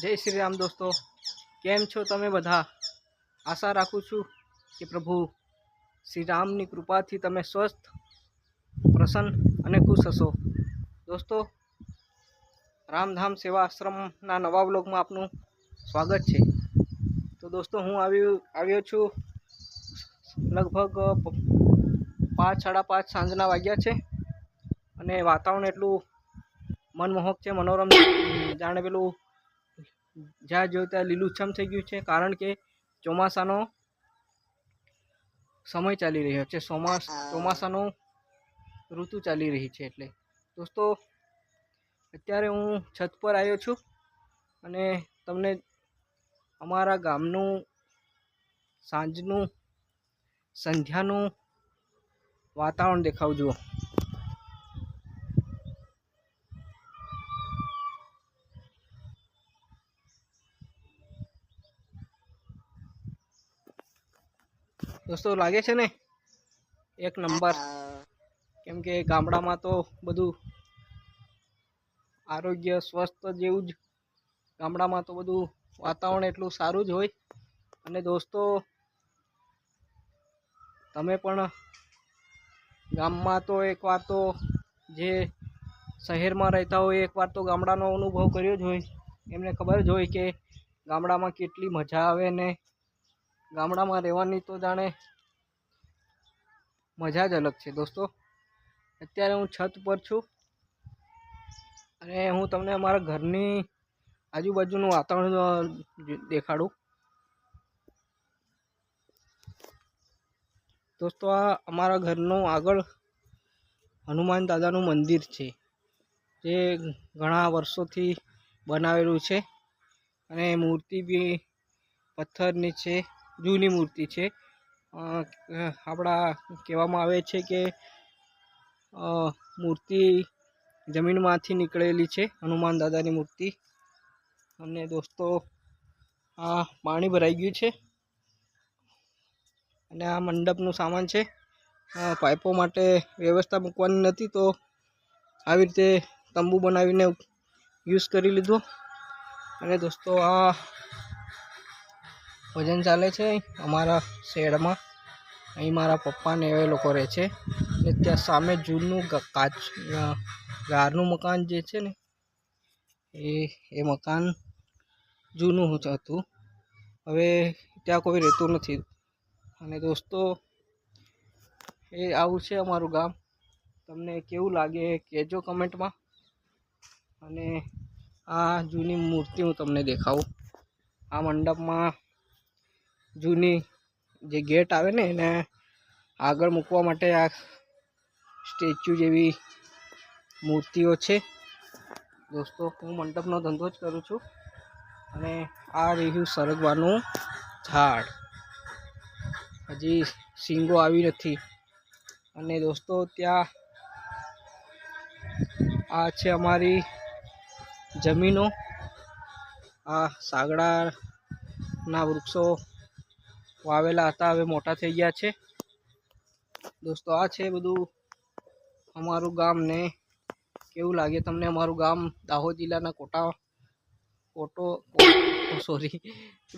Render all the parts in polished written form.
જય શ્રી રામ દોસ્તો, કેમ છો તમે બધા? આશા રાખું છું કે પ્રભુ શ્રી રામની કૃપાથી તમે સ્વસ્થ, પ્રસન્ન અને ખુશ હશો. દોસ્તો, રામધામ સેવા આશ્રમના નવા બ્લોગમાં આપનું સ્વાગત છે. તો દોસ્તો, હું આવ્યો છું લગભગ 5:30 સાંજના વાગ્યા છે અને વાતાવરણ એટલું મનમોહક છે, મનોરમ, જાણે પેલું જ્યાં જોયું ત્યાં લીલુંછમ થઈ ગયું છે. કારણ કે ચોમાસાનો સમય ચાલી રહ્યો છે, ચોમાસાનો ઋતુ ચાલી રહી છે. એટલે દોસ્તો, અત્યારે હું છત પર આવ્યો છું અને તમને અમારા ગામનું સાંજનું સંધ્યાનું વાતાવરણ દેખાવું. જુઓ, દોસ્તો, લાગે છે ને એક નંબર. કેમ કે ગામડામાં તો બધું આરોગ્ય સ્વસ્થ જેવું જ, ગામડામાં તો બધું વાતાવરણ એટલું સારું જ હોય. અને દોસ્તો, તમે પણ ગામમાં તો એકવાર તો જે શહેરમાં રહેતા હોય એકવાર તો ગામડાનો અનુભવ કર્યો જ હોય. એમને ખબર જ હોય કે ગામડામાં કેટલી મજા આવે ને ગામડામાં રહેવાની તો જાણે મજા જ અલગ છે. દોસ્તો, અત્યારે હું છત પર છું અને હું તમને અમારા ઘરની આજુબાજુનું વાતાવરણ દેખાડું. દોસ્તો, આ અમારા ઘરનું આગળ હનુમાન દાદાનું મંદિર છે, જે ઘણા વર્ષોથી બનાવેલું છે અને મૂર્તિ બી પથ્થરની છે, જૂની મૂર્તિ છે. આપણા કહેવામાં આવે છે કે મૂર્તિ જમીનમાંથી નીકળેલી છે, હનુમાન દાદાની મૂર્તિ. અને દોસ્તો, આ પાણી ભરાઈ ગયું છે અને આ મંડપનું સામાન છે. પાઇપો માટે વ્યવસ્થા મૂકવાની નથી તો આવી રીતે તંબુ બનાવીને યુઝ કરી લીધો. અને દોસ્તો, આ ભજન ચાલે છે અમારા શહેરમાં. અહીં મારા પપ્પાને એ લોકો રહે છે અને ત્યાં સામે જૂનું ગારનું મકાન જે છે ને એ મકાન જૂનું હતું. હવે ત્યાં કોઈ રહેતું નથી. અને દોસ્તો, એ આવું છે અમારું ગામ. તમને કેવું લાગે કહેજો કમેન્ટમાં. અને આ જૂની મૂર્તિ હું તમને દેખાવું. આ મંડપમાં જૂની જે ગેટ આવે ને એને આગળ મૂકવા માટે આ સ્ટેચ્યુ જેવી મૂર્તિઓ છે. દોસ્તો, હું મંડપનો ધંધો જ કરું છું અને આ રહ્યું સરગવાનું ઝાડ. હજી શીંગો આવી નથી. અને દોસ્તો, ત્યાં આ છે અમારી જમીનો. આ સાગડાના વૃક્ષો વાવેલા હતા, હવે મોટા થઈ ગયા છે. દોસ્તો, આ છે બધું અમારું ગામ. ને કેવું લાગે તમને અમારું ગામ? દાહોદ જિલ્લાના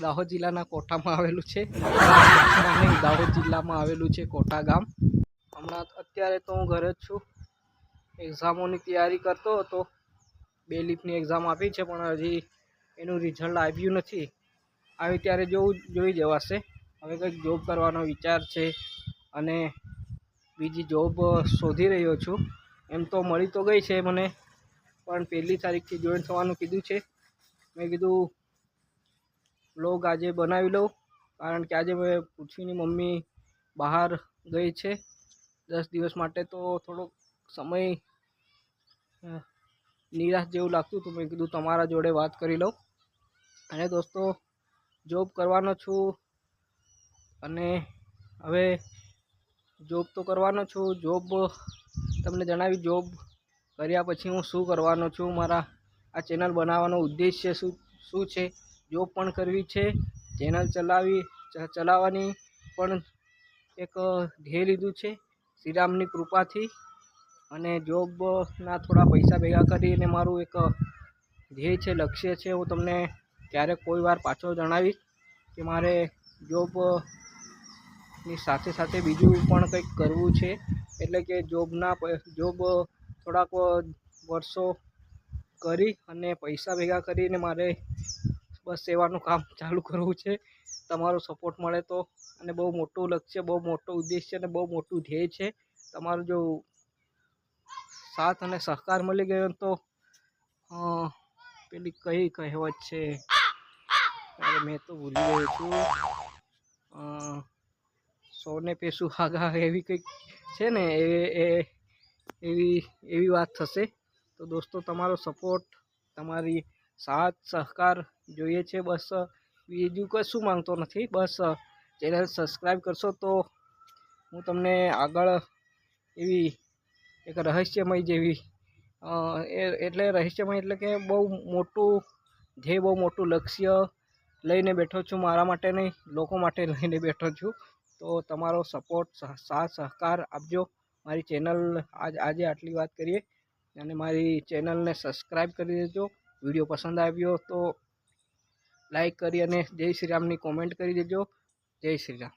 દાહોદ જિલ્લાના કોટામાં આવેલું છે. દાહોદ જિલ્લામાં આવેલું છે કોટા ગામ. અત્યારે તો હું ઘરે જ છું. એક્ઝામોની તૈયારી કરતો હતો. બેલીફની એક્ઝામ આપી છે પણ હજી એનું રિઝલ્ટ આવ્યું નથી. આવી ત્યારે જોઈ જવાશે. હવે કંઈક જોબ કરવાનો વિચાર છે અને બીજી જોબ શોધી રહ્યો છું. એમ તો મળી તો ગઈ છે મને, પણ 1લી તારીખથી જોઈન થવાનું કીધું છે. મેં કીધું વ્લોગ આજે બનાવી લઉં, કારણ કે આજે મેં પૃથ્વીની મમ્મી બહાર ગઈ છે 10 દિવસ માટે. તો થોડોક સમય નિરાશ જેવું લાગતું હતું. મેં કીધું તમારા જોડે વાત કરી લઉં. અને દોસ્તો, જોબ કરવાનો છું અને હવે જોબ તો કરવાનો છું. જોબ તમને જણાવી, જોબ કર્યા પછી હું શું કરવાનો છું, મારા આ ચેનલ બનાવવાનો ઉદ્દેશ્ય શું છે. જોબ પણ કરવી છે, ચેનલ ચલાવવાની પણ એક ધ્યેય લીધું છે શ્રીરામની કૃપાથી. અને જોબના થોડા પૈસા ભેગા કરીને મારું એક ધ્યેય છે, લક્ષ્ય છે, હું તમને ક્યારેક કોઈ વાર પાછો જણાવીશ કે મારે જોબની સાથે સાથે બીજું પણ કંઈક કરવું છે, એટલે કે જોબ થોડાક વર્ષો કરી અને પૈસા ભેગા કરીને મારે બસ સેવાનું કામ ચાલુ કરવું છે. તમારો સપોર્ટ મળે તો, અને બહુ મોટું લક્ષ્ય, બહુ મોટો ઉદ્દેશ્ય અને બહુ મોટું ધ્યેય છે. તમારો જો સાથ અને સહકાર મળી ગયો તો પેલી કઈ કહેવત છે, અરે મેં તો ભૂલી ગયો છું, સોને પે સુહાગા એવી કંઈક છે ને, એવી વાત થશે. તો દોસ્તો, તમારો સપોર્ટ, તમારી સાથ સહકાર જોઈએ છે. બસ બીજું કશું માંગતો નથી, બસ ચેનલ સબસ્ક્રાઈબ કરશો તો હું તમને આગળ એવી એક રહસ્યમય જેવી રહસ્યમય એટલે કે બહુ મોટું ધ્યેય, બહુ મોટું લક્ષ્ય લઈને બેઠો છું. મારા માટે નહીં, લોકો માટે લઈને બેઠો છું. તો તમારો સપોર્ટ, સાથ સહકાર આપજો. મારી ચેનલ આજે આટલી વાત કરીએ, અને મારી ચેનલને સબસ્ક્રાઈબ કરી દેજો. વિડીયો પસંદ આવ્યો તો લાઈક કરી અને જય શ્રી રામની કોમેન્ટ કરી દેજો. જય શ્રી રામ.